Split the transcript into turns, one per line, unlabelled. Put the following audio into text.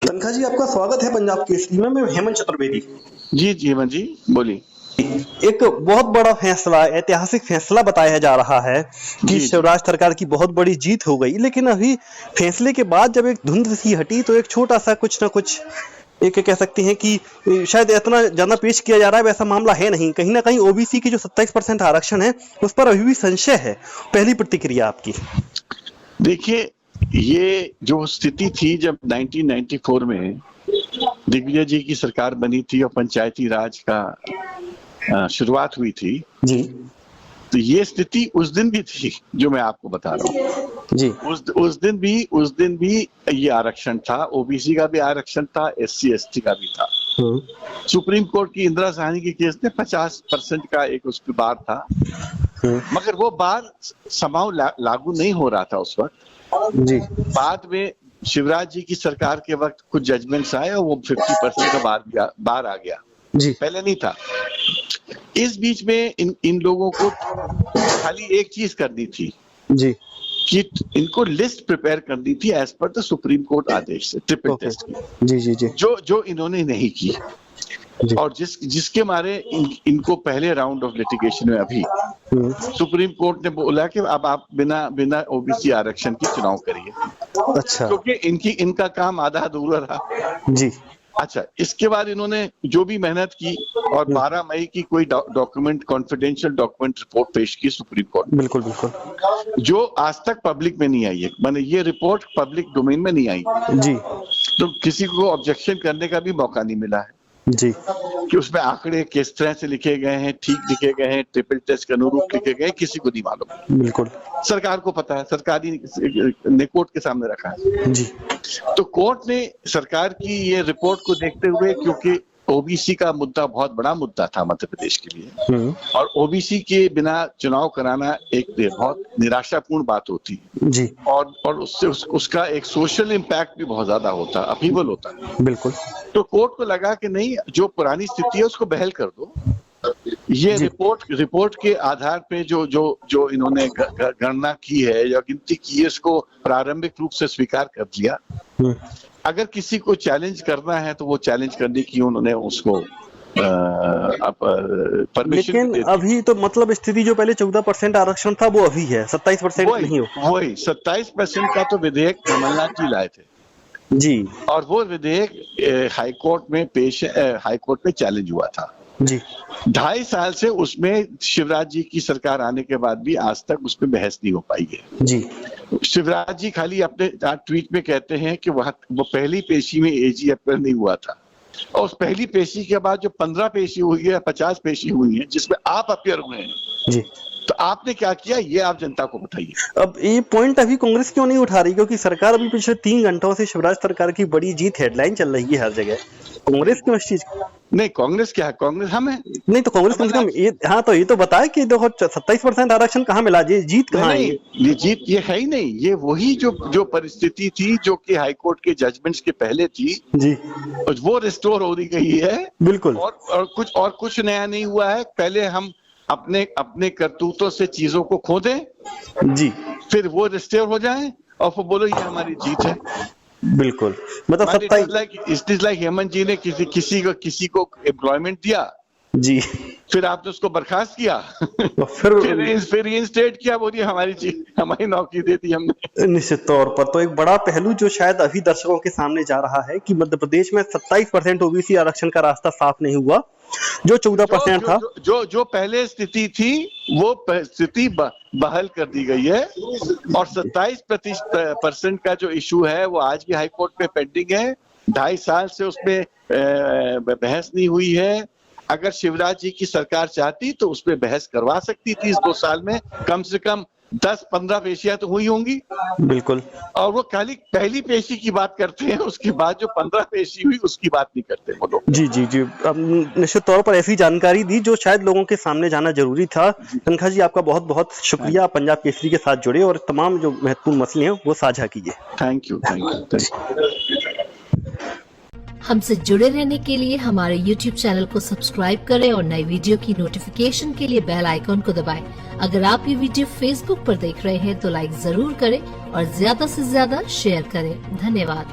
तनखा जी, आपका स्वागत है पंजाब केसरी में। मैं हेमंत चतुर्वेदी।
जी हेमंत जी बोलिए।
एक बहुत बड़ा फैसला, ऐतिहासिक फैसला बताया जा रहा है कि
जी
शिवराज सरकार की बहुत बड़ी जीत हो गई, लेकिन अभी फैसले के बाद जब एक धुंध सी हटी तो एक छोटा सा कुछ ना कुछ एक कह सकते हैं कि शायद इतना ज्यादा पेश किया जा रहा है, वैसा मामला है नहीं। कहीं ना कहीं ओबीसी की जो 27% आरक्षण है उस पर अभी भी संशय है। पहली प्रतिक्रिया आपकी।
देखिए, ये जो स्थिति थी जब 1994 में दिग्विजय जी की सरकार बनी थी और पंचायती राज का शुरुआत हुई थी
जी
तो ये स्थिति उस दिन भी थी जो मैं आपको बता रहा हूँ
जी।
उस दिन भी ये आरक्षण था। ओबीसी का भी आरक्षण था, एससी एसटी का भी था। सुप्रीम कोर्ट की इंदिरा साहनी के केस में 50% का एक उसकी बार था, मगर वो बार समाव लागू नहीं हो रहा था उस वक्त।
जी
बाद में शिवराज जी की सरकार के वक्त कुछ जजमेंट्स आए और वो 50% का बार आ गया।
जी
पहले नहीं था। इस बीच में इन लोगों को खाली एक चीज करनी थी
जी
कि इनको लिस्ट प्रिपेयर करनी थी as per the supreme court आदेश से, ट्रिपल
ओके।
टेस्ट की,
जी जी जी
जो इन्होंने नहीं की।
जी।
और जिसके मारे इनको पहले राउंड ऑफ लिटिगेशन में अभी सुप्रीम कोर्ट ने बोला कि अब आप बिना ओबीसी आरक्षण की चुनाव करिए।
अच्छा।
क्योंकि इनका काम आधा अधूरा रहा।
जी
अच्छा, इसके बाद इन्होंने जो भी मेहनत की और 12 मई की कोई डॉक्यूमेंट, कॉन्फिडेंशियल डॉक्यूमेंट रिपोर्ट पेश की सुप्रीम कोर्ट।
बिल्कुल बिल्कुल।
जो आज तक पब्लिक में नहीं आई है, माने ये रिपोर्ट पब्लिक डोमेन में नहीं आई
जी
तो किसी को ऑब्जेक्शन करने का भी मौका नहीं मिला है
जी
कि उसमें आंकड़े किस तरह से लिखे गए हैं, ठीक लिखे गए हैं, ट्रिपल टेस्ट के अनुरूप लिखे गए हैं, किसी को नहीं मालूम।
बिल्कुल।
सरकार को पता है, सरकारी ने कोर्ट के सामने रखा है।
जी
तो कोर्ट ने सरकार की ये रिपोर्ट को देखते हुए, क्योंकि ओबीसी का मुद्दा बहुत बड़ा मुद्दा था मध्य प्रदेश के लिए और ओबीसी के बिना चुनाव कराना एक बहुत निराशापूर्ण बात होती है
जी
और उससे उसका एक सोशल इम्पैक्ट भी बहुत ज्यादा होता है, अपीवल होता है।
बिल्कुल।
तो कोर्ट को लगा कि नहीं, जो पुरानी स्थिति है उसको बहाल कर दो। ये रिपोर्ट के आधार पे जो इन्होंने गणना की है या गिनती की है, इसको प्रारंभिक रूप से स्वीकार कर लिया। अगर किसी को चैलेंज करना है तो वो चैलेंज करने की उन्होंने उसको परमिशन।
लेकिन अभी तो मतलब स्थिति जो पहले 14% आरक्षण था वो अभी है 27% नहीं हो।
वही 27% का तो विधेयक कमलनाथ जी लाए थे
जी।
और वो विधेयक हाईकोर्ट में चैलेंज हुआ था
जी।
2.5 साल से उसमें जीवाज जी की सरकार आने के बाद भी आज तक उस पर बहस नहीं हो पाई है।
जी।
शिवराज जी खाली अपने ट्वीट में कहते हैं कि वो पहली पेशी में एजी अपेयर नहीं हुआ था और उस पहली पेशी के बाद जो 15 पेशी हुई है, 50 पेशी हुई है जिसमें आप अपेयर हुए हैं।
जी।
तो आपने क्या किया, ये आप जनता को बताइए।
अब ये पॉइंट अभी कांग्रेस क्यों नहीं उठा रही? क्योंकि सरकार अभी पिछले 3 घंटों से शिवराज सरकार की बड़ी जीत हेडलाइन चल रही है हर जगह। कांग्रेस क्यों इस चीज?
नहीं, कांग्रेस क्या है, कांग्रेस हम है।
नहीं तो कांग्रेस कम से कम ये, हाँ तो ये तो बताए कि देखो 27% आरक्षण कहाँ मिला, ये जीत कहाँ है?
ये जीत ये है ही नहीं, ये वही जो परिस्थिति थी जो कि हाईकोर्ट के जजमेंट्स के पहले थी
जी,
वो रिस्टोर हो गई है।
बिल्कुल।
और कुछ नया नहीं हुआ है। पहले हम अपने करतूतों से चीजों को खो दें
जी,
फिर वो रिस्टोर हो जाए और फिर बोलो ये हमारी जीत है।
बिल्कुल। मतलब 27
इट इज लाइक हेमंत जी ने किसी को एम्प्लॉयमेंट दिया
जी,
फिर आपने उसको बर्खास्त किया फिर रीइंस्टेट किया, बोलिए हमारी नौकरी दे दी हमने।
निश्चित तौर पर तो एक बड़ा पहलू जो शायद अभी दर्शकों के सामने जा रहा है कि मध्य प्रदेश में 27% ओबीसी आरक्षण का रास्ता साफ नहीं हुआ। जो 14% था,
जो पहले स्थिति थी वो स्थिति बहाल कर दी गई है और 27% का जो इशू है वो आज भी हाई कोर्ट में पेंडिंग है। 2.5 साल से उसमें बहस नहीं हुई है। अगर शिवराज जी की सरकार चाहती तो उस पर बहस करवा सकती थी। इस 2 साल में कम से कम 10-15 पेशियां तो हुई होंगी।
बिल्कुल।
और वो खाली पहली पेशी की बात करते हैं, उसके बाद जो 15 पेशी हुई उसकी बात नहीं करते वो लोग।
जी जी जी, निश्चित तौर पर ऐसी जानकारी दी जो शायद लोगों के सामने जाना जरूरी था। तनखा जी, आपका बहुत बहुत शुक्रिया। पंजाब केसरी के साथ जुड़े और तमाम जो महत्वपूर्ण मसले हैं वो साझा कीजिए।
Thank you.
हमसे जुड़े रहने के लिए हमारे YouTube चैनल को सब्सक्राइब करें और नई वीडियो की नोटिफिकेशन के लिए बेल आइकॉन को दबाएं। अगर आप ये वीडियो Facebook पर देख रहे हैं तो लाइक जरूर करें और ज्यादा से ज्यादा शेयर करें। धन्यवाद।